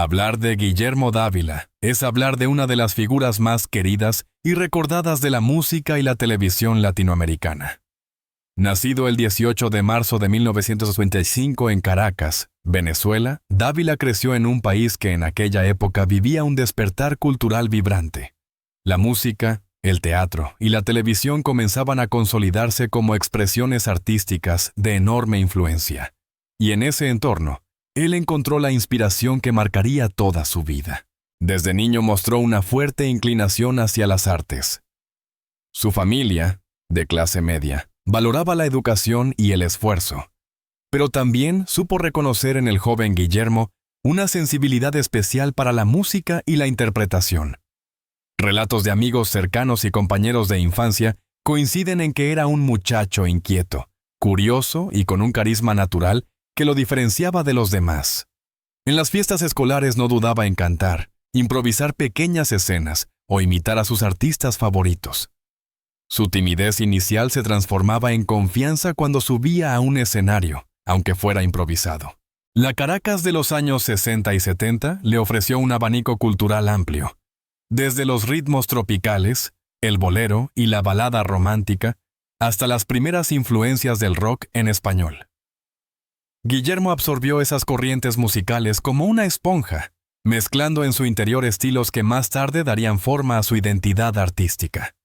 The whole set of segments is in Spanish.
Hablar de Guillermo Dávila es hablar de una de las figuras más queridas y recordadas de la música y la televisión latinoamericana. Nacido el 18 de marzo de 1925 en Caracas, Venezuela, Dávila creció en un país que en aquella época vivía un despertar cultural vibrante. La música, el teatro y la televisión comenzaban a consolidarse como expresiones artísticas de enorme influencia. Y en ese entorno, él encontró la inspiración que marcaría toda su vida. Desde niño mostró una fuerte inclinación hacia las artes. Su familia, de clase media, valoraba la educación y el esfuerzo, pero también supo reconocer en el joven Guillermo una sensibilidad especial para la música y la interpretación. Relatos de amigos cercanos y compañeros de infancia coinciden en que era un muchacho inquieto, curioso y con un carisma natural que lo diferenciaba de los demás. En las fiestas escolares no dudaba en cantar, improvisar pequeñas escenas o imitar a sus artistas favoritos. Su timidez inicial se transformaba en confianza cuando subía a un escenario, aunque fuera improvisado. La Caracas de los años 60 y 70 le ofreció un abanico cultural amplio. Desde los ritmos tropicales, el bolero y la balada romántica, hasta las primeras influencias del rock en español. Guillermo absorbió esas corrientes musicales como una esponja, mezclando en su interior estilos que más tarde darían forma a su identidad artística.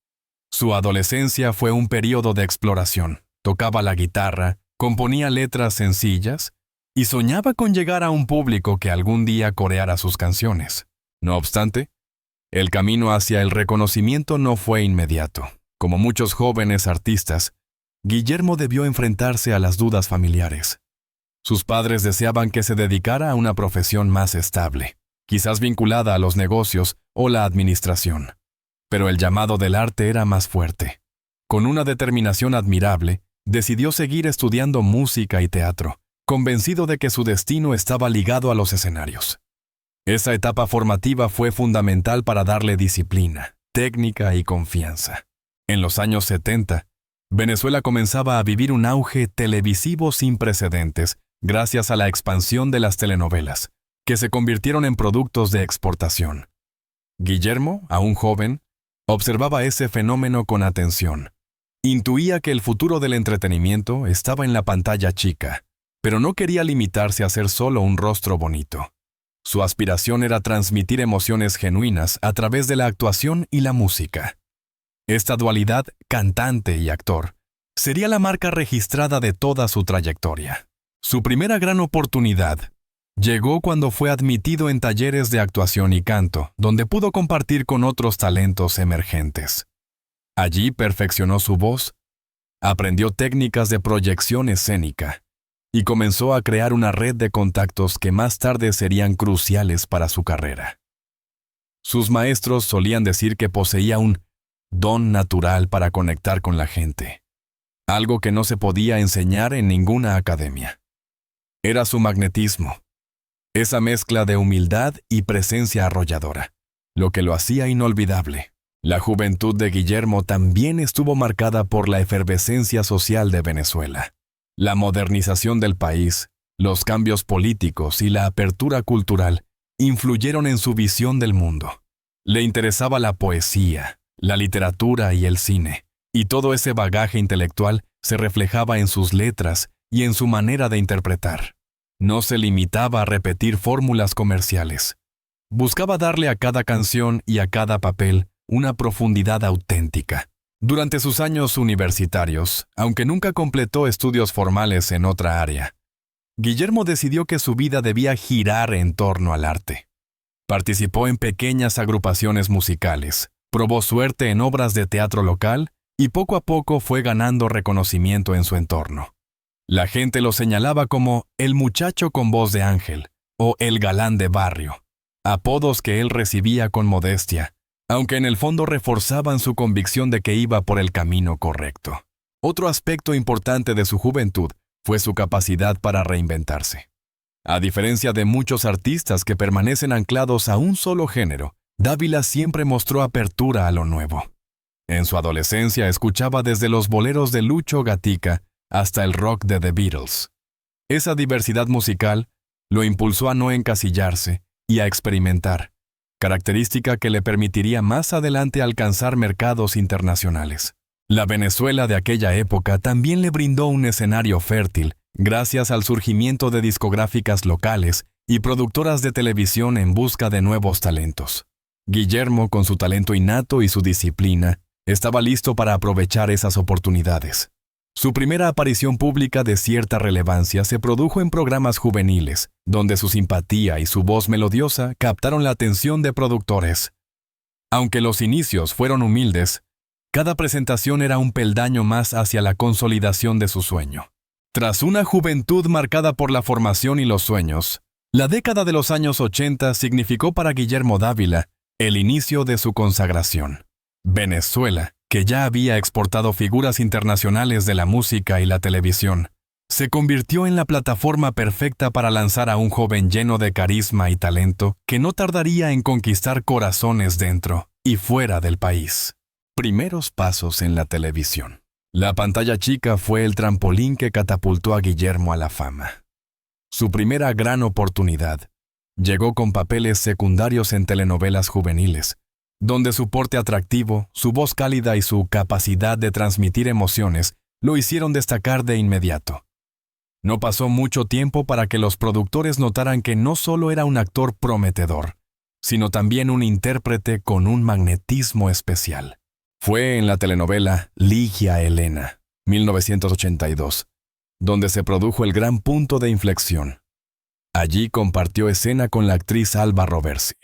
Su adolescencia fue un periodo de exploración. Tocaba la guitarra, componía letras sencillas y soñaba con llegar a un público que algún día coreara sus canciones. No obstante, el camino hacia el reconocimiento no fue inmediato. Como muchos jóvenes artistas, Guillermo debió enfrentarse a las dudas familiares. Sus padres deseaban que se dedicara a una profesión más estable, quizás vinculada a los negocios o la administración. Pero el llamado del arte era más fuerte. Con una determinación admirable, decidió seguir estudiando música y teatro, convencido de que su destino estaba ligado a los escenarios. Esa etapa formativa fue fundamental para darle disciplina, técnica y confianza. En los años 70, Venezuela comenzaba a vivir un auge televisivo sin precedentes gracias a la expansión de las telenovelas, que se convirtieron en productos de exportación. Guillermo, aún joven, observaba ese fenómeno con atención. Intuía que el futuro del entretenimiento estaba en la pantalla chica, pero no quería limitarse a ser solo un rostro bonito. Su aspiración era transmitir emociones genuinas a través de la actuación y la música. Esta dualidad, cantante y actor, sería la marca registrada de toda su trayectoria. Su primera gran oportunidad llegó cuando fue admitido en talleres de actuación y canto, donde pudo compartir con otros talentos emergentes. Allí perfeccionó su voz, aprendió técnicas de proyección escénica y comenzó a crear una red de contactos que más tarde serían cruciales para su carrera. Sus maestros solían decir que poseía un don natural para conectar con la gente, algo que no se podía enseñar en ninguna academia. Era su magnetismo, esa mezcla de humildad y presencia arrolladora, lo que lo hacía inolvidable. La juventud de Guillermo también estuvo marcada por la efervescencia social de Venezuela. La modernización del país, los cambios políticos y la apertura cultural influyeron en su visión del mundo. Le interesaba la poesía, la literatura y el cine, y todo ese bagaje intelectual se reflejaba en sus letras y en su manera de interpretar. No se limitaba a repetir fórmulas comerciales. Buscaba darle a cada canción y a cada papel una profundidad auténtica. Durante sus años universitarios, aunque nunca completó estudios formales en otra área, Guillermo decidió que su vida debía girar en torno al arte. Participó en pequeñas agrupaciones musicales, probó suerte en obras de teatro local y poco a poco fue ganando reconocimiento en su entorno. La gente lo señalaba como el muchacho con voz de ángel o el galán de barrio, apodos que él recibía con modestia, aunque en el fondo reforzaban su convicción de que iba por el camino correcto. Otro aspecto importante de su juventud fue su capacidad para reinventarse. A diferencia de muchos artistas que permanecen anclados a un solo género, Dávila siempre mostró apertura a lo nuevo. En su adolescencia escuchaba desde los boleros de Lucho Gatica hasta el rock de The Beatles. Esa diversidad musical lo impulsó a no encasillarse y a experimentar, característica que le permitiría más adelante alcanzar mercados internacionales. La Venezuela de aquella época también le brindó un escenario fértil gracias al surgimiento de discográficas locales y productoras de televisión en busca de nuevos talentos. Guillermo, con su talento innato y su disciplina, estaba listo para aprovechar esas oportunidades. Su primera aparición pública de cierta relevancia se produjo en programas juveniles, donde su simpatía y su voz melodiosa captaron la atención de productores. Aunque los inicios fueron humildes, cada presentación era un peldaño más hacia la consolidación de su sueño. Tras una juventud marcada por la formación y los sueños, la década de los años 80 significó para Guillermo Dávila el inicio de su consagración. Venezuela, que ya había exportado figuras internacionales de la música y la televisión, se convirtió en la plataforma perfecta para lanzar a un joven lleno de carisma y talento que no tardaría en conquistar corazones dentro y fuera del país. Primeros pasos en la televisión. La pantalla chica fue el trampolín que catapultó a Guillermo a la fama. Su primera gran oportunidad llegó con papeles secundarios en telenovelas juveniles, donde su porte atractivo, su voz cálida y su capacidad de transmitir emociones lo hicieron destacar de inmediato. No pasó mucho tiempo para que los productores notaran que no solo era un actor prometedor, sino también un intérprete con un magnetismo especial. Fue en la telenovela Ligia Elena, 1982, donde se produjo el gran punto de inflexión. Allí compartió escena con la actriz Alba Roversi.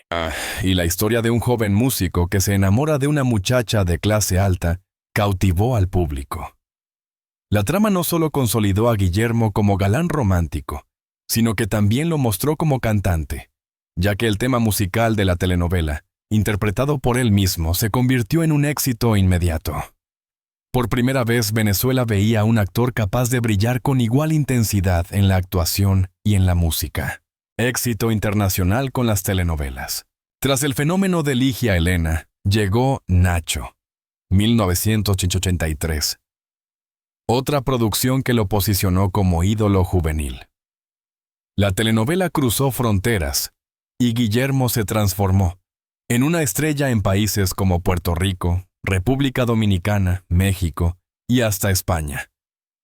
Y la historia de un joven músico que se enamora de una muchacha de clase alta cautivó al público. La trama no solo consolidó a Guillermo como galán romántico, sino que también lo mostró como cantante, ya que el tema musical de la telenovela, interpretado por él mismo, se convirtió en un éxito inmediato. Por primera vez, Venezuela veía a un actor capaz de brillar con igual intensidad en la actuación y en la música. Éxito internacional con las telenovelas. Tras el fenómeno de Ligia Elena, llegó Nacho, 1983. Otra producción que lo posicionó como ídolo juvenil. La telenovela cruzó fronteras y Guillermo se transformó en una estrella en países como Puerto Rico, República Dominicana, México y hasta España.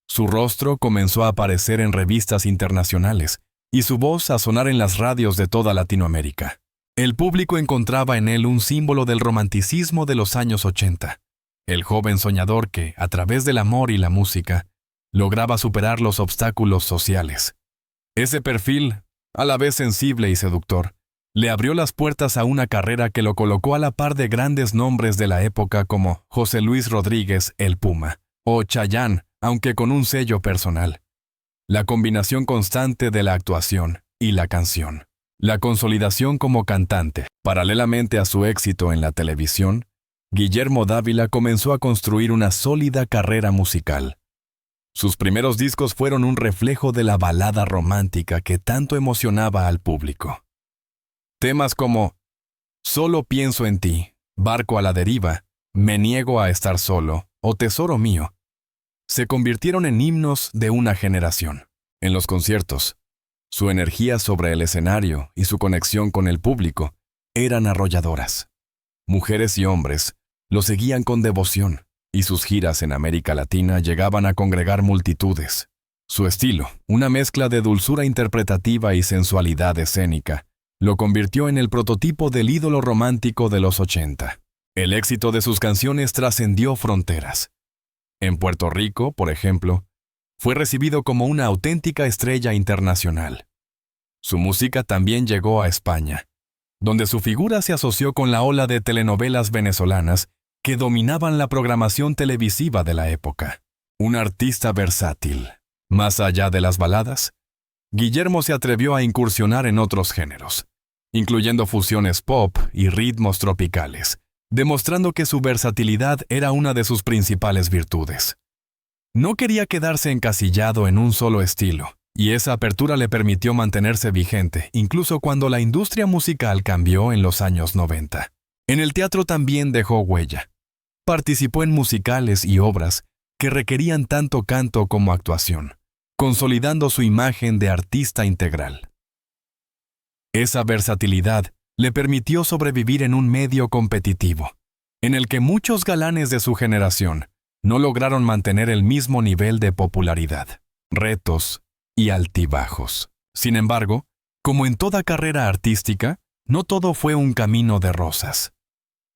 Su rostro comenzó a aparecer en revistas internacionales y su voz a sonar en las radios de toda Latinoamérica. El público encontraba en él un símbolo del romanticismo de los años 80, el joven soñador que, a través del amor y la música, lograba superar los obstáculos sociales. Ese perfil, a la vez sensible y seductor, le abrió las puertas a una carrera que lo colocó a la par de grandes nombres de la época como José Luis Rodríguez, el Puma, o Chayanne, aunque con un sello personal. La combinación constante de la actuación y la canción. La consolidación como cantante. Paralelamente a su éxito en la televisión, Guillermo Dávila comenzó a construir una sólida carrera musical. Sus primeros discos fueron un reflejo de la balada romántica que tanto emocionaba al público. Temas como Solo pienso en ti, Barco a la deriva, Me niego a estar solo o Tesoro mío se convirtieron en himnos de una generación. En los conciertos, su energía sobre el escenario y su conexión con el público eran arrolladoras. Mujeres y hombres lo seguían con devoción y sus giras en América Latina llegaban a congregar multitudes. Su estilo, una mezcla de dulzura interpretativa y sensualidad escénica, lo convirtió en el prototipo del ídolo romántico de los 80. El éxito de sus canciones trascendió fronteras. En Puerto Rico, por ejemplo, fue recibido como una auténtica estrella internacional. Su música también llegó a España, donde su figura se asoció con la ola de telenovelas venezolanas que dominaban la programación televisiva de la época. Un artista versátil. Más allá de las baladas, Guillermo se atrevió a incursionar en otros géneros, incluyendo fusiones pop y ritmos tropicales, demostrando que su versatilidad era una de sus principales virtudes. No quería quedarse encasillado en un solo estilo, y esa apertura le permitió mantenerse vigente, incluso cuando la industria musical cambió en los años 90. En el teatro también dejó huella. Participó en musicales y obras que requerían tanto canto como actuación, consolidando su imagen de artista integral. Esa versatilidad le permitió sobrevivir en un medio competitivo, en el que muchos galanes de su generación no lograron mantener el mismo nivel de popularidad, retos y altibajos. Sin embargo, como en toda carrera artística, no todo fue un camino de rosas.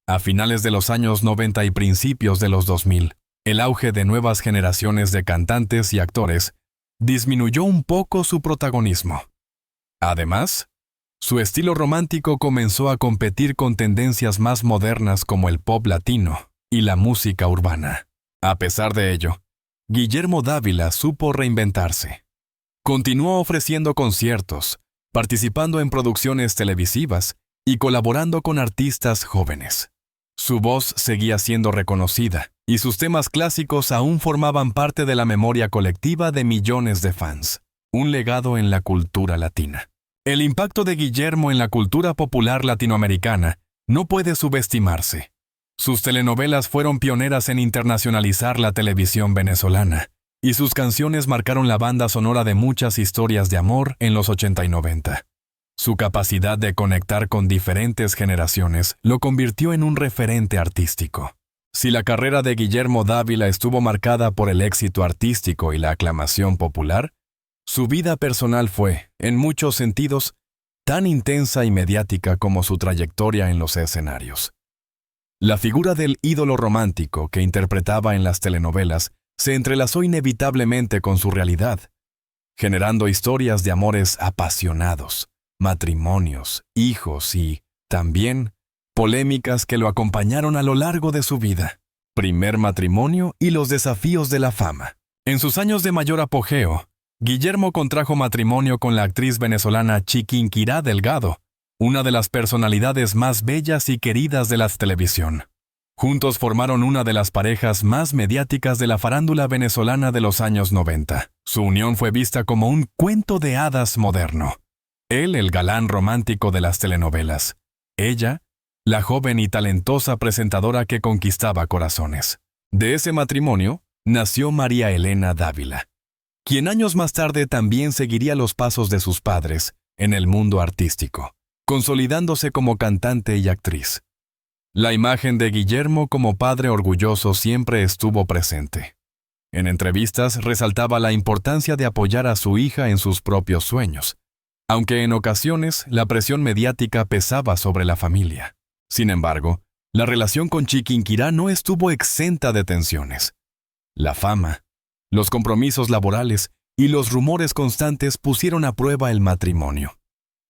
A finales de los años 90 y principios de los 2000, el auge de nuevas generaciones de cantantes y actores disminuyó un poco su protagonismo. Además, su estilo romántico comenzó a competir con tendencias más modernas como el pop latino y la música urbana. A pesar de ello, Guillermo Dávila supo reinventarse. Continuó ofreciendo conciertos, participando en producciones televisivas y colaborando con artistas jóvenes. Su voz seguía siendo reconocida y sus temas clásicos aún formaban parte de la memoria colectiva de millones de fans. Un legado en la cultura latina. El impacto de Guillermo en la cultura popular latinoamericana no puede subestimarse. Sus telenovelas fueron pioneras en internacionalizar la televisión venezolana, y sus canciones marcaron la banda sonora de muchas historias de amor en los 80 y 90. Su capacidad de conectar con diferentes generaciones lo convirtió en un referente artístico. Si la carrera de Guillermo Dávila estuvo marcada por el éxito artístico y la aclamación popular, su vida personal fue, en muchos sentidos, tan intensa y mediática como su trayectoria en los escenarios. La figura del ídolo romántico que interpretaba en las telenovelas se entrelazó inevitablemente con su realidad, generando historias de amores apasionados, matrimonios, hijos y, también, polémicas que lo acompañaron a lo largo de su vida. Primer matrimonio y los desafíos de la fama. En sus años de mayor apogeo, Guillermo contrajo matrimonio con la actriz venezolana Chiquinquirá Delgado, una de las personalidades más bellas y queridas de la televisión. Juntos formaron una de las parejas más mediáticas de la farándula venezolana de los años 90. Su unión fue vista como un cuento de hadas moderno. Él, el galán romántico de las telenovelas. Ella, la joven y talentosa presentadora que conquistaba corazones. De ese matrimonio nació María Elena Dávila, quien años más tarde también seguiría los pasos de sus padres en el mundo artístico, consolidándose como cantante y actriz. La imagen de Guillermo como padre orgulloso siempre estuvo presente. En entrevistas resaltaba la importancia de apoyar a su hija en sus propios sueños, aunque en ocasiones la presión mediática pesaba sobre la familia. Sin embargo, la relación con Chiquinquirá no estuvo exenta de tensiones. La fama, los compromisos laborales y los rumores constantes pusieron a prueba el matrimonio.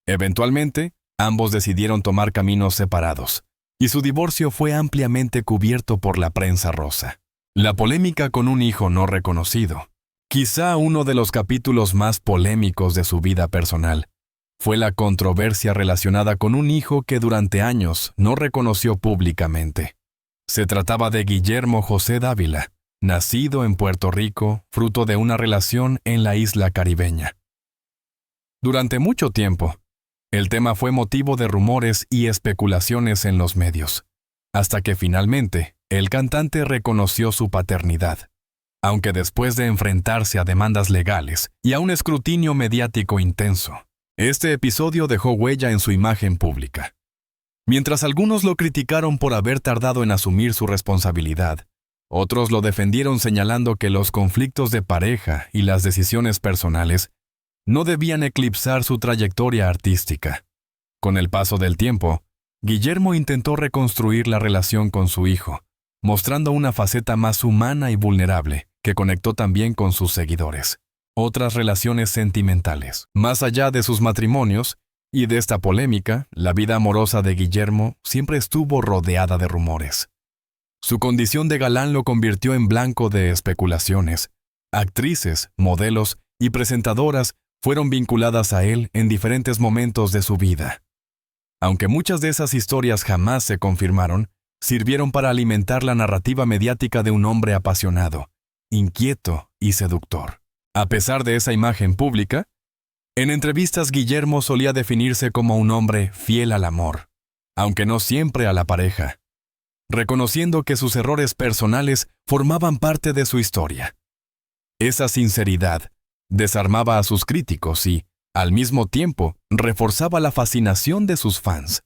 Eventualmente, ambos decidieron tomar caminos separados, y su divorcio fue ampliamente cubierto por la prensa rosa. La polémica con un hijo no reconocido, quizá uno de los capítulos más polémicos de su vida personal, fue la controversia relacionada con un hijo que durante años no reconoció públicamente. Se trataba de Guillermo José Dávila, nacido en Puerto Rico, fruto de una relación en la isla caribeña. Durante mucho tiempo, el tema fue motivo de rumores y especulaciones en los medios, hasta que finalmente el cantante reconoció su paternidad, aunque después de enfrentarse a demandas legales y a un escrutinio mediático intenso. Este episodio dejó huella en su imagen pública. Mientras algunos lo criticaron por haber tardado en asumir su responsabilidad, otros lo defendieron señalando que los conflictos de pareja y las decisiones personales no debían eclipsar su trayectoria artística. Con el paso del tiempo, Guillermo intentó reconstruir la relación con su hijo, mostrando una faceta más humana y vulnerable que conectó también con sus seguidores. Otras relaciones sentimentales. Más allá de sus matrimonios y de esta polémica, la vida amorosa de Guillermo siempre estuvo rodeada de rumores. Su condición de galán lo convirtió en blanco de especulaciones. Actrices, modelos y presentadoras fueron vinculadas a él en diferentes momentos de su vida. Aunque muchas de esas historias jamás se confirmaron, sirvieron para alimentar la narrativa mediática de un hombre apasionado, inquieto y seductor. A pesar de esa imagen pública, en entrevistas Guillermo solía definirse como un hombre fiel al amor, aunque no siempre a la pareja, reconociendo que sus errores personales formaban parte de su historia. Esa sinceridad desarmaba a sus críticos y, Al mismo tiempo, reforzaba la fascinación de sus fans,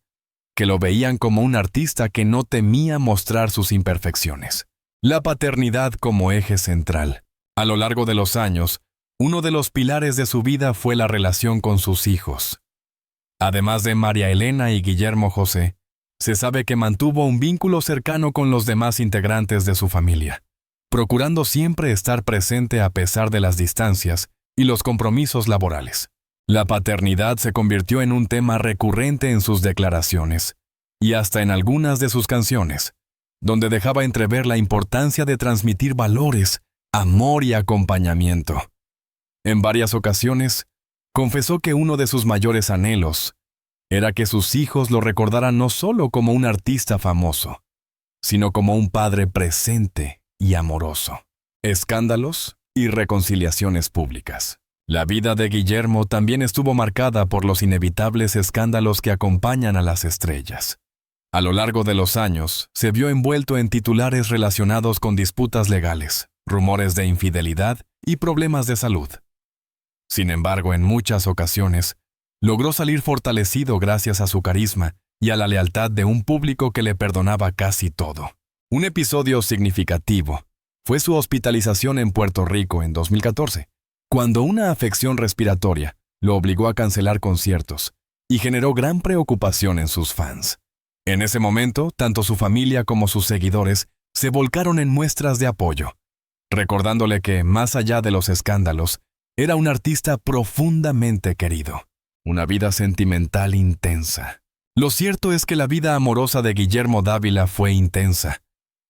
que lo veían como un artista que no temía mostrar sus imperfecciones. La paternidad como eje central. A lo largo de los años, uno de los pilares de su vida fue la relación con sus hijos. Además de María Elena y Guillermo José, se sabe que mantuvo un vínculo cercano con los demás integrantes de su familia, procurando siempre estar presente a pesar de las distancias y los compromisos laborales. La paternidad se convirtió en un tema recurrente en sus declaraciones y hasta en algunas de sus canciones, donde dejaba entrever la importancia de transmitir valores, amor y acompañamiento. En varias ocasiones, confesó que uno de sus mayores anhelos era que sus hijos lo recordaran no solo como un artista famoso, sino como un padre presente y amoroso. Escándalos y reconciliaciones públicas. La vida de Guillermo también estuvo marcada por los inevitables escándalos que acompañan a las estrellas. A lo largo de los años, se vio envuelto en titulares relacionados con disputas legales, rumores de infidelidad y problemas de salud. Sin embargo, en muchas ocasiones, logró salir fortalecido gracias a su carisma y a la lealtad de un público que le perdonaba casi todo. Un episodio significativo fue su hospitalización en Puerto Rico en 2014, cuando una afección respiratoria lo obligó a cancelar conciertos y generó gran preocupación en sus fans. En ese momento, tanto su familia como sus seguidores se volcaron en muestras de apoyo, recordándole que, más allá de los escándalos, era un artista profundamente querido. Una vida sentimental intensa. Lo cierto es que la vida amorosa de Guillermo Dávila fue intensa,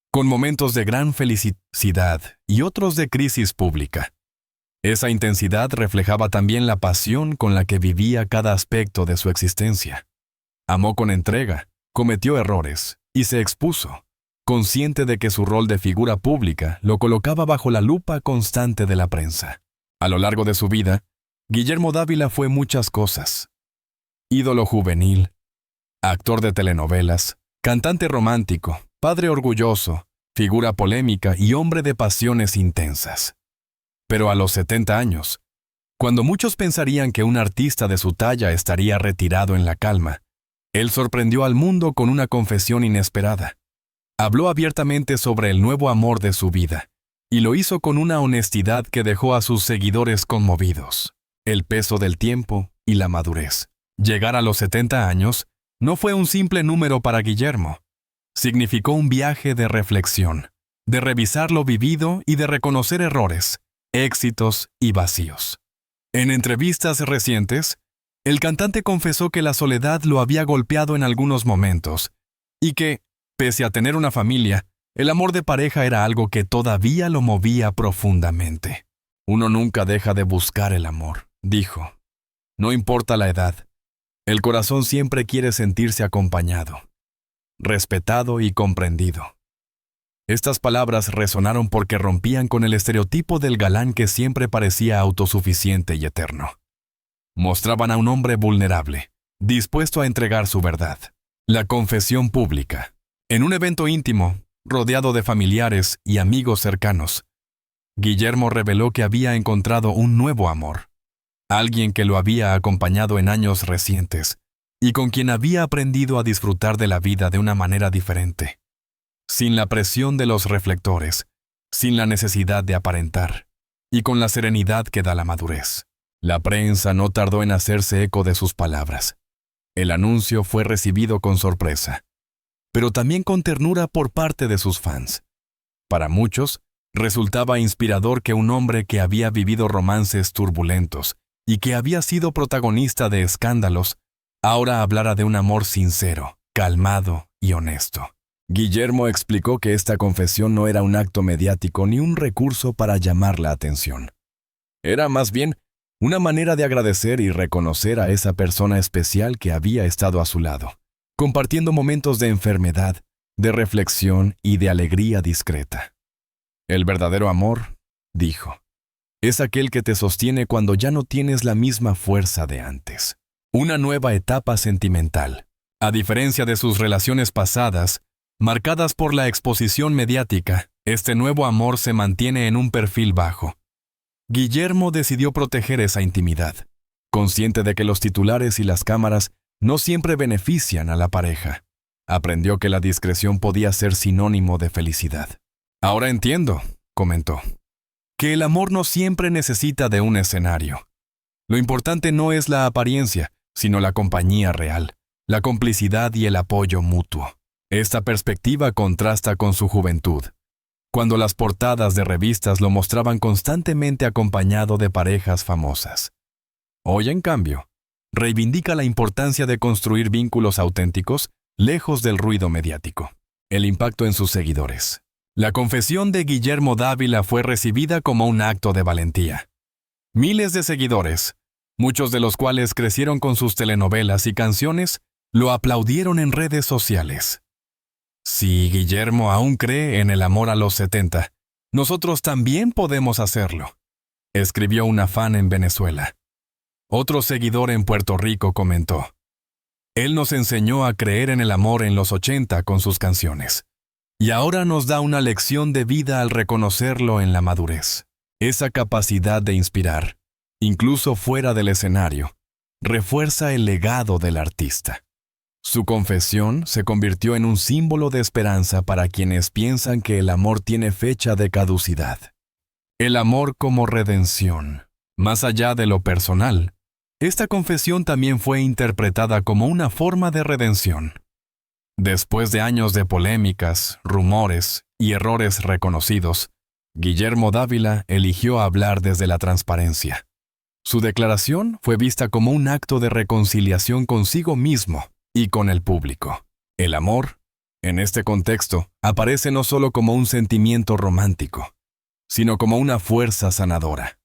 con momentos de gran felicidad y otros de crisis pública. Esa intensidad reflejaba también la pasión con la que vivía cada aspecto de su existencia. Amó con entrega, cometió errores y se expuso, consciente de que su rol de figura pública lo colocaba bajo la lupa constante de la prensa. A lo largo de su vida, Guillermo Dávila fue muchas cosas. Ídolo juvenil, actor de telenovelas, cantante romántico, padre orgulloso, figura polémica y hombre de pasiones intensas. Pero a los 70 años, cuando muchos pensarían que un artista de su talla estaría retirado en la calma, él sorprendió al mundo con una confesión inesperada. Habló abiertamente sobre el nuevo amor de su vida, y lo hizo con una honestidad que dejó a sus seguidores conmovidos. El peso del tiempo y la madurez. Llegar a los 70 años no fue un simple número para Guillermo. Significó un viaje de reflexión, de revisar lo vivido y de reconocer errores, éxitos y vacíos. En entrevistas recientes, el cantante confesó que la soledad lo había golpeado en algunos momentos y que, pese a tener una familia, el amor de pareja era algo que todavía lo movía profundamente. Uno nunca deja de buscar el amor, dijo. No importa la edad, el corazón siempre quiere sentirse acompañado, respetado y comprendido. Estas palabras resonaron porque rompían con el estereotipo del galán que siempre parecía autosuficiente y eterno. Mostraban a un hombre vulnerable, dispuesto a entregar su verdad. La confesión pública. En un evento íntimo, rodeado de familiares y amigos cercanos, Guillermo reveló que había encontrado un nuevo amor, alguien que lo había acompañado en años recientes y con quien había aprendido a disfrutar de la vida de una manera diferente, sin la presión de los reflectores, sin la necesidad de aparentar, y con la serenidad que da la madurez. La prensa no tardó en hacerse eco de sus palabras. El anuncio fue recibido con sorpresa, pero también con ternura por parte de sus fans. Para muchos, resultaba inspirador que un hombre que había vivido romances turbulentos y que había sido protagonista de escándalos, ahora hablara de un amor sincero, calmado y honesto. Guillermo explicó que esta confesión no era un acto mediático ni un recurso para llamar la atención. Era más bien una manera de agradecer y reconocer a esa persona especial que había estado a su lado, compartiendo momentos de enfermedad, de reflexión y de alegría discreta. El verdadero amor, dijo, es aquel que te sostiene cuando ya no tienes la misma fuerza de antes. Una nueva etapa sentimental. A diferencia de sus relaciones pasadas, marcadas por la exposición mediática, este nuevo amor se mantiene en un perfil bajo. Guillermo decidió proteger esa intimidad, Consciente de que los titulares y las cámaras no siempre benefician a la pareja, aprendió que la discreción podía ser sinónimo de felicidad. Ahora entiendo, comentó, que el amor no siempre necesita de un escenario. Lo importante no es la apariencia, sino la compañía real, la complicidad y el apoyo mutuo. Esta perspectiva contrasta con su juventud, cuando las portadas de revistas lo mostraban constantemente acompañado de parejas famosas. Hoy, en cambio, reivindica la importancia de construir vínculos auténticos lejos del ruido mediático. El impacto en sus seguidores. La confesión de Guillermo Dávila fue recibida como un acto de valentía. Miles de seguidores, muchos de los cuales crecieron con sus telenovelas y canciones, lo aplaudieron en redes sociales. Si Guillermo aún cree en el amor a los 70, nosotros también podemos hacerlo, escribió una fan en Venezuela. Otro seguidor en Puerto Rico comentó: él nos enseñó a creer en el amor en los 80 con sus canciones, y ahora nos da una lección de vida al reconocerlo en la madurez. Esa capacidad de inspirar, incluso fuera del escenario, refuerza el legado del artista. Su confesión se convirtió en un símbolo de esperanza para quienes piensan que el amor tiene fecha de caducidad. El amor como redención. Más allá de lo personal, esta confesión también fue interpretada como una forma de redención. Después de años de polémicas, rumores y errores reconocidos, Guillermo Dávila eligió hablar desde la transparencia. Su declaración fue vista como un acto de reconciliación consigo mismo y con el público. El amor, en este contexto, aparece no solo como un sentimiento romántico, sino como una fuerza sanadora.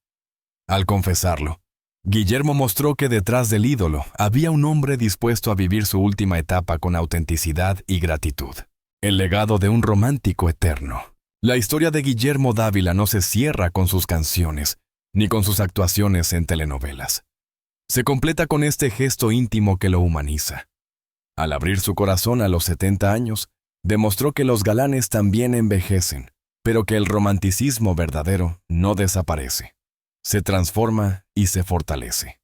Al confesarlo, Guillermo mostró que detrás del ídolo había un hombre dispuesto a vivir su última etapa con autenticidad y gratitud. El legado de un romántico eterno. La historia de Guillermo Dávila no se cierra con sus canciones, ni con sus actuaciones en telenovelas. Se completa con este gesto íntimo que lo humaniza. Al abrir su corazón a los 70 años, demostró que los galanes también envejecen, pero que el romanticismo verdadero no desaparece. Se transforma y se fortalece.